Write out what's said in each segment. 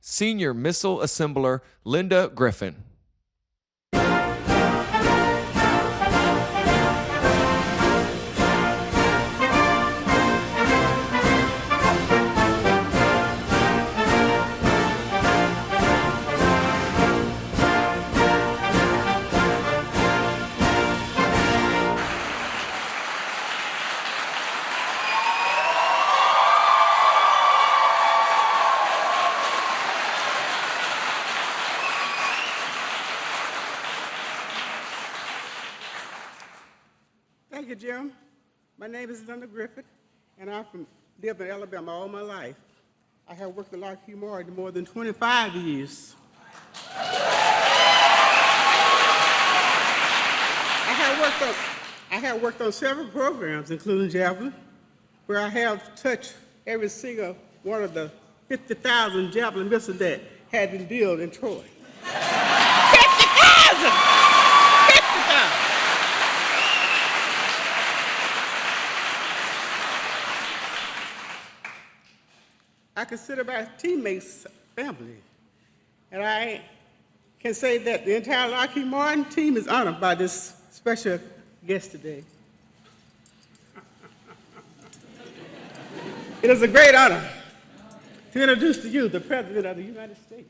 Senior Missile Assembler Linda Griffin. Thank you, Jim. My name is Linda Griffith, and I've lived in Alabama all my life. I have worked at Lockheed Martin more than 25 years. I have worked on several programs, including Javelin, where I have touched every single one of the 50,000 Javelin missiles that had been built in Troy. 50,000! 50,000! I consider my teammates family, and I can say that the entire Lockheed Martin team is honored by this special guest today. It is a great honor to introduce to you the President of the United States.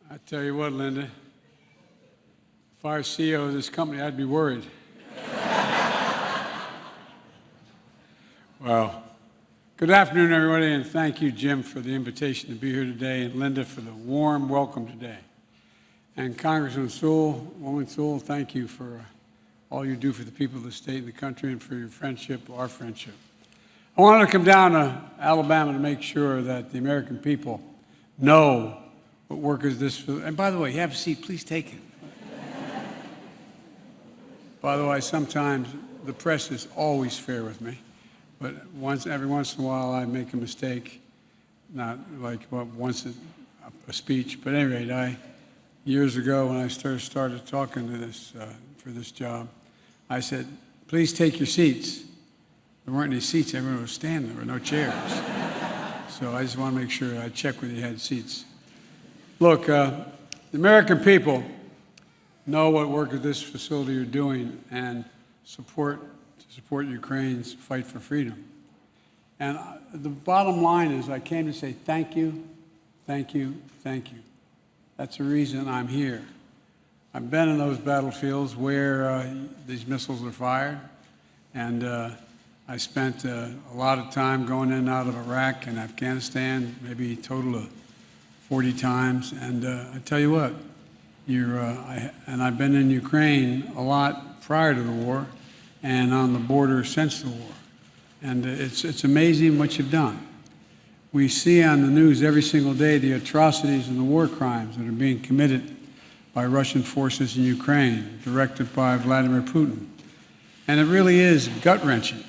I tell you what, Linda, if I were CEO of this company, I'd be worried. Well, good afternoon, everybody, and thank you, Jim, for the invitation to be here today, and Linda for the warm welcome today. And Congressman Sewell, Woman Sewell, thank you for all you do for the people of the state and the country and for your friendship, our friendship. I wanted to come down to Alabama to make sure that the American people know what work is this for. And by the way, you have a seat, please take it. By the way, sometimes the press is always fair with me, but every once in a while I make a mistake, not like once a speech, but at any rate, years ago when I started talking to this, for this job, I said, please take your seats. There weren't any seats, everyone was standing, there were no chairs. So I just want to make sure I check whether you had seats. Look, the American people know what work at this facility you're doing and support Ukraine's fight for freedom. And the bottom line is I came to say thank you, thank you, thank you. That's the reason I'm here. I've been in those battlefields where these missiles are fired, and I spent a lot of time going in and out of Iraq and Afghanistan, maybe a total of 40 times, and I tell you what, and I've been in Ukraine a lot prior to the war and on the border since the war, and it's amazing what you've done. We see on the news every single day the atrocities and the war crimes that are being committed by Russian forces in Ukraine, directed by Vladimir Putin, and it really is gut-wrenching.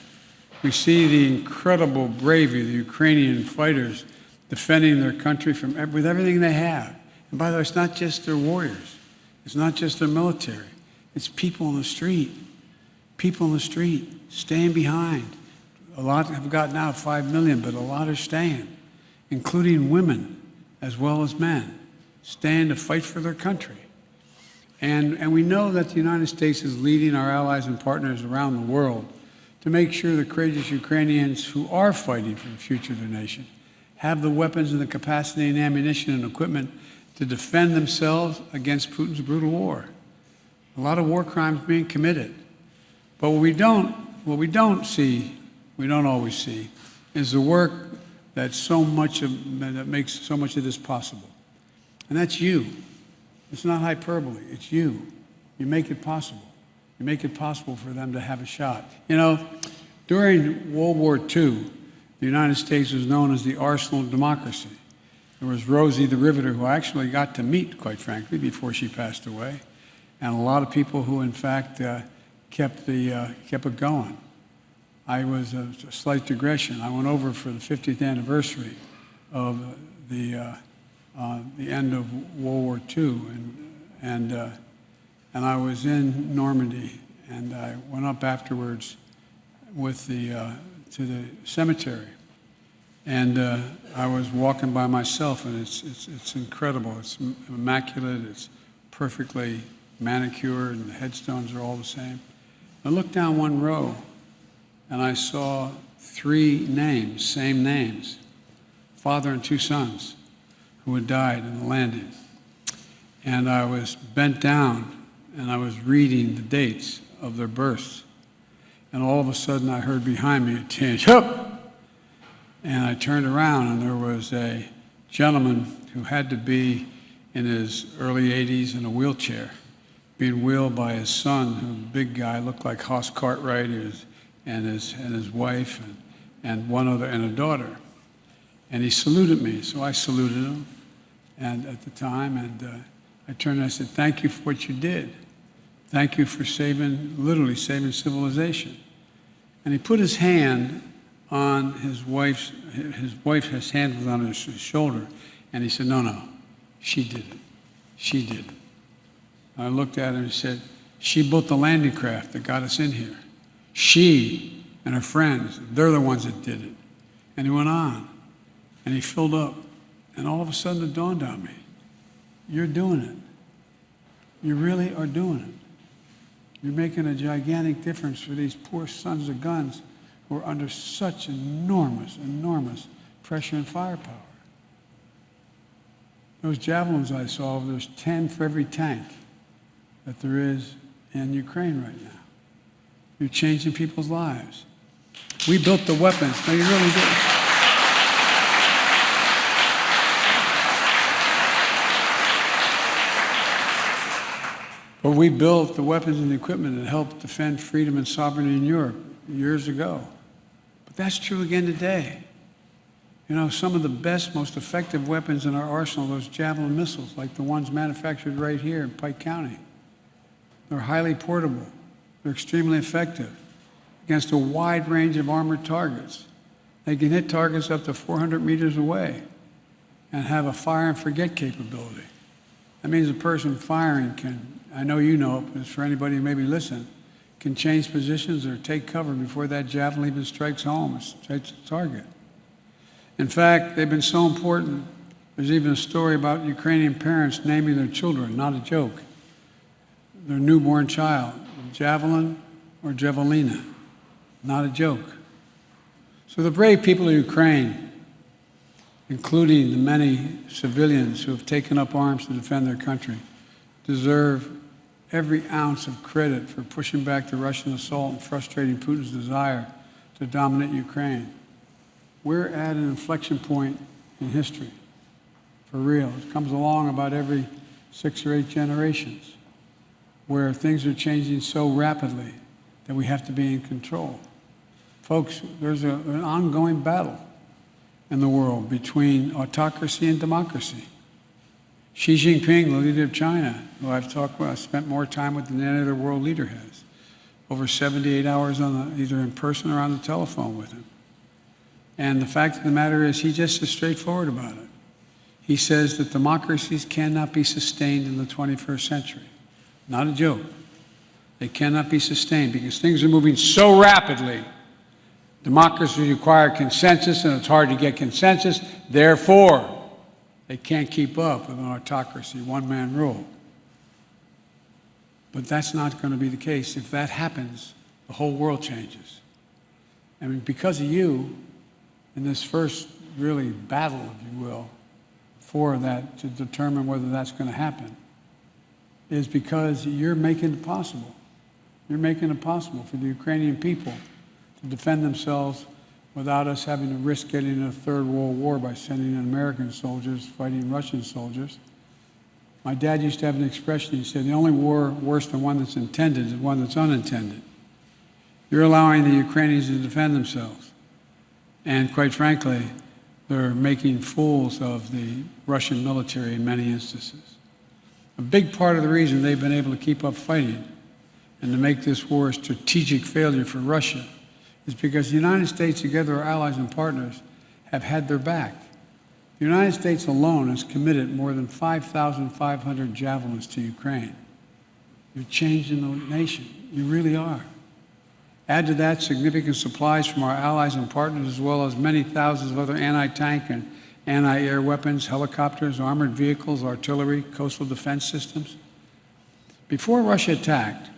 We see the incredible bravery of the Ukrainian fighters defending their country with everything they have. And by the way, it's not just their warriors. It's not just their military. It's people in the street. People in the street staying behind. A lot have gotten out, 5 million, but a lot are staying, including women as well as men, staying to fight for their country. And we know that the United States is leading our allies and partners around the world to make sure the courageous Ukrainians who are fighting for the future of their nation have the weapons and the capacity and ammunition and equipment to defend themselves against Putin's brutal war. A lot of war crimes being committed. But what we don't always see, is the work that that makes so much of this possible. And that's you. It's not hyperbole, it's you. You make it possible. You make it possible for them to have a shot. You know, during World War II, the United States was known as the arsenal of democracy. There was Rosie the Riveter, who I actually got to meet, quite frankly, before she passed away. and a lot of people who, in fact, kept it going. I was a slight digression. I went over for the 50th anniversary of the end of World War II, and I was in Normandy, and I went up afterwards with to the cemetery, and I was walking by myself, and it's incredible. It's immaculate. It's perfectly manicured, and the headstones are all the same. I looked down one row, and I saw 3 names, same names, father and 2 sons who had died in the landing. And I was bent down, and I was reading the dates of their births. And all of a sudden, I heard behind me a tinge, hup! And I turned around, and there was a gentleman who had to be in his early 80s in a wheelchair, being wheeled by his son, who, big guy, looked like Hoss Cartwright, and his wife, and one other, and a daughter. And he saluted me, so I saluted him, and at the time, and I turned and I said, "Thank you for what you did. Thank you for literally saving civilization." And he put his hand on his wife's hand was on his shoulder, and he said, "No, she did it. She did it." I looked at him and said, "She built the landing craft that got us in here. She and her friends, they're the ones that did it." And he went on, and he filled up, and all of a sudden it dawned on me, you're doing it. You really are doing it. You're making a gigantic difference for these poor sons of guns who are under such enormous, enormous pressure and firepower. Those javelins I saw, there's 10 for every tank that there is in Ukraine right now. You're changing people's lives. We built the weapons. No, you really did. But we built the weapons and the equipment that helped defend freedom and sovereignty in Europe years ago. But that's true again today. You know, some of the best, most effective weapons in our arsenal are those Javelin missiles, like the ones manufactured right here in Pike County. They're highly portable. They're extremely effective against a wide range of armored targets. They can hit targets up to 400 meters away and have a fire and forget capability. That means a person firing can, I know you know it, but for anybody who maybe listen, can change positions or take cover before that javelin even strikes home or strikes the target. In fact, they've been so important, there's even a story about Ukrainian parents naming their children, not a joke, their newborn child, Javelin or Javelina, not a joke. So the brave people of Ukraine, including the many civilians who have taken up arms to defend their country, deserve every ounce of credit for pushing back the Russian assault and frustrating Putin's desire to dominate Ukraine. We're at an inflection point in history, for real. It comes along about every 6 or 8 generations, where things are changing so rapidly that we have to be in control. Folks, there's an ongoing battle in the world between autocracy and democracy. Xi Jinping, the leader of China, who I've spent more time with than any other world leader has, over 78 hours either in person or on the telephone with him. And the fact of the matter is, he's just as straightforward about it. He says that democracies cannot be sustained in the 21st century. Not a joke. They cannot be sustained because things are moving so rapidly. Democracy requires consensus, and it's hard to get consensus. Therefore, they can't keep up with an autocracy, one-man rule. But that's not going to be the case. If that happens, the whole world changes. I mean, because of you, in this first really battle, if you will, for that, to determine whether that's going to happen, is because you're making it possible. You're making it possible for the Ukrainian people to defend themselves without us having to risk getting in a third world war by sending in American soldiers fighting Russian soldiers. My dad used to have an expression. He said, the only war worse than one that's intended is one that's unintended. You're allowing the Ukrainians to defend themselves. And quite frankly, they're making fools of the Russian military in many instances. A big part of the reason they've been able to keep up fighting and to make this war a strategic failure for Russia is because the United States, together our allies and partners, have had their back. The United States alone has committed more than 5,500 javelins to Ukraine. You're changing the nation. You really are. Add to that significant supplies from our allies and partners, as well as many thousands of other anti-tank and anti-air weapons, helicopters, armored vehicles, artillery, coastal defense systems. Before Russia attacked,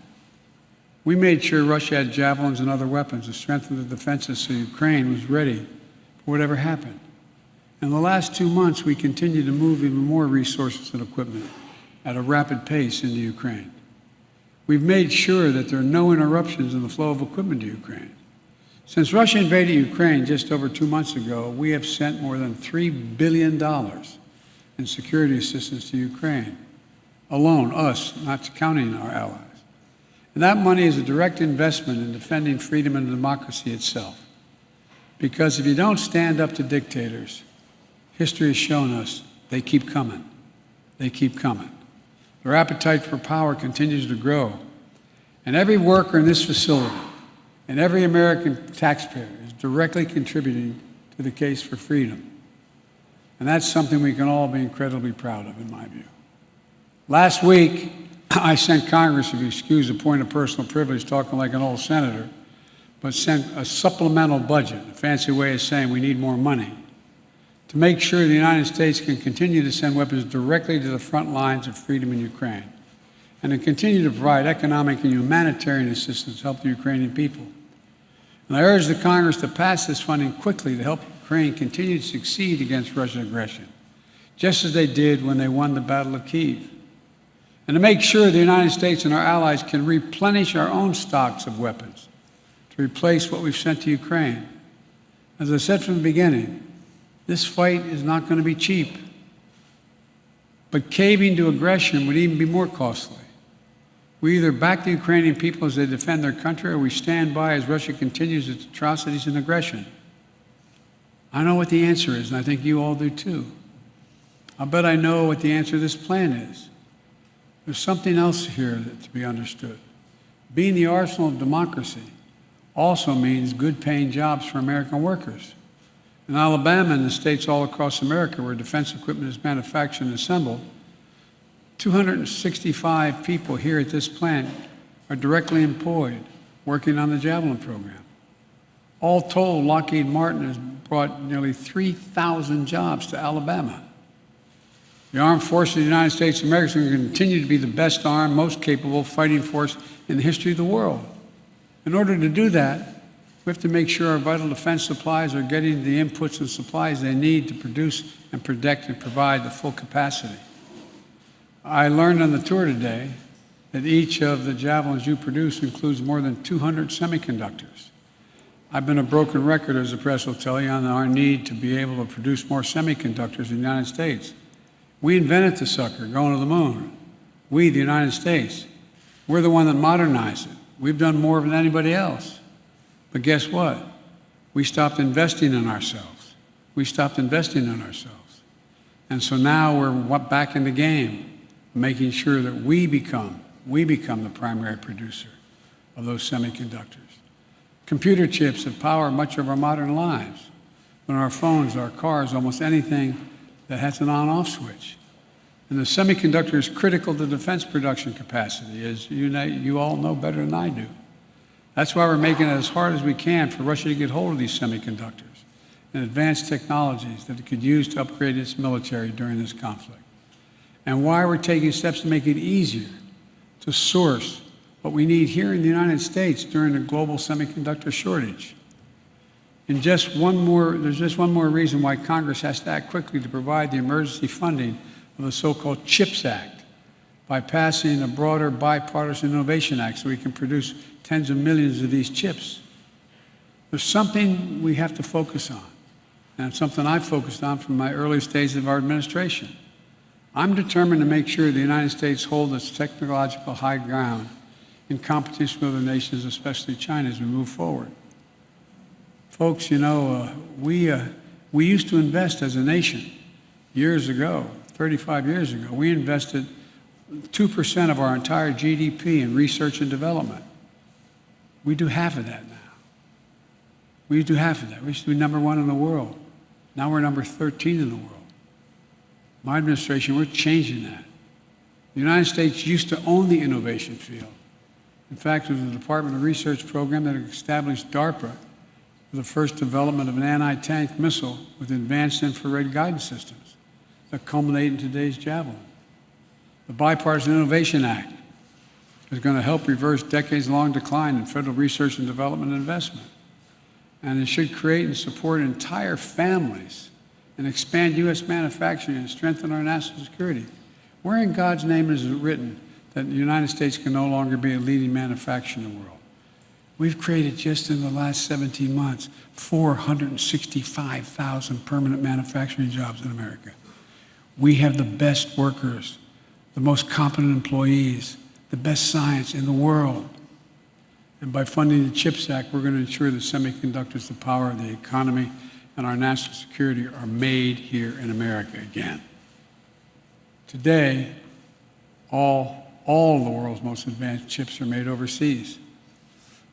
we made sure Russia had javelins and other weapons to strengthen the defenses so Ukraine was ready for whatever happened. In the last 2 months, we continued to move even more resources and equipment at a rapid pace into Ukraine. We've made sure that there are no interruptions in the flow of equipment to Ukraine. Since Russia invaded Ukraine just over 2 months ago, we have sent more than $3 billion in security assistance to Ukraine. Alone, us, not counting our allies. And that money is a direct investment in defending freedom and democracy itself. Because if you don't stand up to dictators, history has shown us they keep coming. They keep coming. Their appetite for power continues to grow. And every worker in this facility and every American taxpayer is directly contributing to the case for freedom. And that's something we can all be incredibly proud of, in my view. Last week, I sent Congress, if you excuse a point of personal privilege, talking like an old senator, but sent a supplemental budget, a fancy way of saying we need more money, to make sure the United States can continue to send weapons directly to the front lines of freedom in Ukraine, and to continue to provide economic and humanitarian assistance to help the Ukrainian people. And I urge the Congress to pass this funding quickly to help Ukraine continue to succeed against Russian aggression, just as they did when they won the Battle of Kyiv. And to make sure the United States and our allies can replenish our own stocks of weapons to replace what we've sent to Ukraine. As I said from the beginning, this fight is not going to be cheap. But caving to aggression would even be more costly. We either back the Ukrainian people as they defend their country, or we stand by as Russia continues its atrocities and aggression. I know what the answer is, and I think you all do too. I'll bet I know what the answer to this plan is. There's something else here to be understood. Being the arsenal of democracy also means good-paying jobs for American workers. In Alabama and the states all across America where defense equipment is manufactured and assembled, 265 people here at this plant are directly employed working on the Javelin program. All told, Lockheed Martin has brought nearly 3,000 jobs to Alabama. The armed forces of the United States of America is going to continue to be the best armed, most capable fighting force in the history of the world. In order to do that, we have to make sure our vital defense supplies are getting the inputs and supplies they need to produce and protect and provide the full capacity. I learned on the tour today that each of the javelins you produce includes more than 200 semiconductors. I've been a broken record, as the press will tell you, on our need to be able to produce more semiconductors in the United States. We invented the sucker, going to the moon. We, the United States, we're the one that modernized it. We've done more than anybody else. But guess what? We stopped investing in ourselves. We stopped investing in ourselves. And so now we're back in the game, making sure that we become the primary producer of those semiconductors. Computer chips that power much of our modern lives. On our phones, our cars, almost anything that has an on-off switch. And the semiconductor is critical to defense production capacity, as you all know better than I do. That's why we're making it as hard as we can for Russia to get hold of these semiconductors and advanced technologies that it could use to upgrade its military during this conflict. And why we're taking steps to make it easier to source what we need here in the United States during the global semiconductor shortage. And there's just one more reason why Congress has to act quickly to provide the emergency funding of the so-called CHIPS Act by passing a broader Bipartisan Innovation Act so we can produce tens of millions of these chips. There's something we have to focus on, and it's something I've focused on from my earliest days of our administration. I'm determined to make sure the United States holds its technological high ground in competition with other nations, especially China, as we move forward. Folks, you know, we used to invest as a nation years ago, 35 years ago. We invested 2% of our entire GDP in research and development. We do half of that now. We do half of that. We used to be #1 in the world. Now we're number 13 in the world. My administration, we're changing that. The United States used to own the innovation field. In fact, it was the Department of Research program that established DARPA for the first development of an anti-tank missile with advanced infrared guidance systems that culminate in today's Javelin. The Bipartisan Innovation Act is going to help reverse decades-long decline in federal research and development investment. And it should create and support entire families and expand U.S. manufacturing and strengthen our national security. Where in God's name is it written that the United States can no longer be a leading manufacturer in the world? We've created just in the last 17 months 465,000 permanent manufacturing jobs in America. We have the best workers, the most competent employees, the best science in the world. And by funding the CHIPS Act, we're going to ensure that semiconductors, the power of the economy, and our national security are made here in America again. Today, all of the world's most advanced chips are made overseas.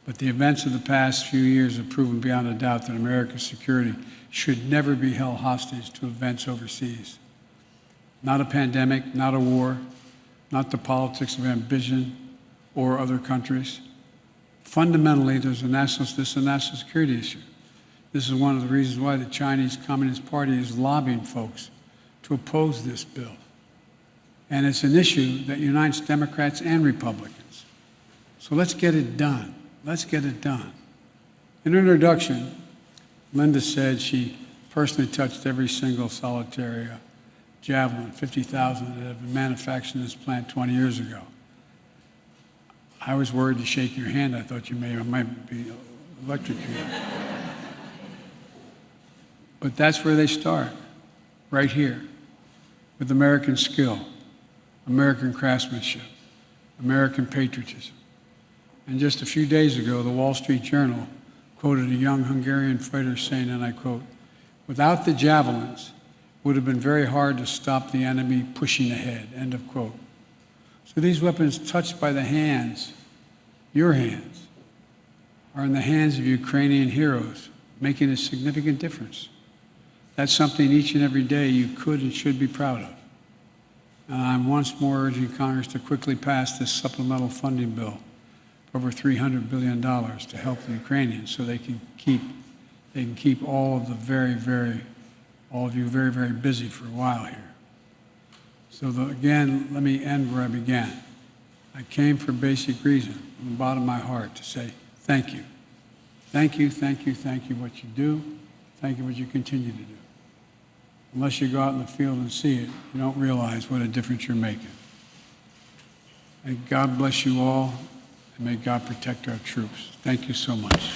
But the events of the past few years have proven beyond a doubt that America's security should never be held hostage to events overseas. Not a pandemic, not a war, not the politics of ambition or other countries. Fundamentally, this is a national security issue. This is one of the reasons why the Chinese Communist Party is lobbying folks to oppose this bill. And it's an issue that unites Democrats and Republicans. So let's get it done. Let's get it done. In her introduction, Linda said she personally touched every single solitary Javelin, 50,000 that have been manufactured in this plant 20 years ago. I was worried to shake your hand. I thought you might be electrocuted. But that's where they start, right here, with American skill, American craftsmanship, American patriotism. And just a few days ago, the Wall Street Journal quoted a young Hungarian fighter saying, and I quote, "Without the javelins, it would have been very hard to stop the enemy pushing ahead," end of quote. So these weapons touched by the hands, your hands, are in the hands of Ukrainian heroes, making a significant difference. That's something each and every day you could and should be proud of. And I'm once more urging Congress to quickly pass this supplemental funding bill for over $300 billion to help the Ukrainians so they can keep all of you very, very busy for a while here. So again, let me end where I began. I came for a basic reason, from the bottom of my heart, to say thank you. Thank you, thank you, thank you what you do. Thank you what you continue to do. Unless you go out in the field and see it, you don't realize what a difference you're making. May God bless you all, and may God protect our troops. Thank you so much.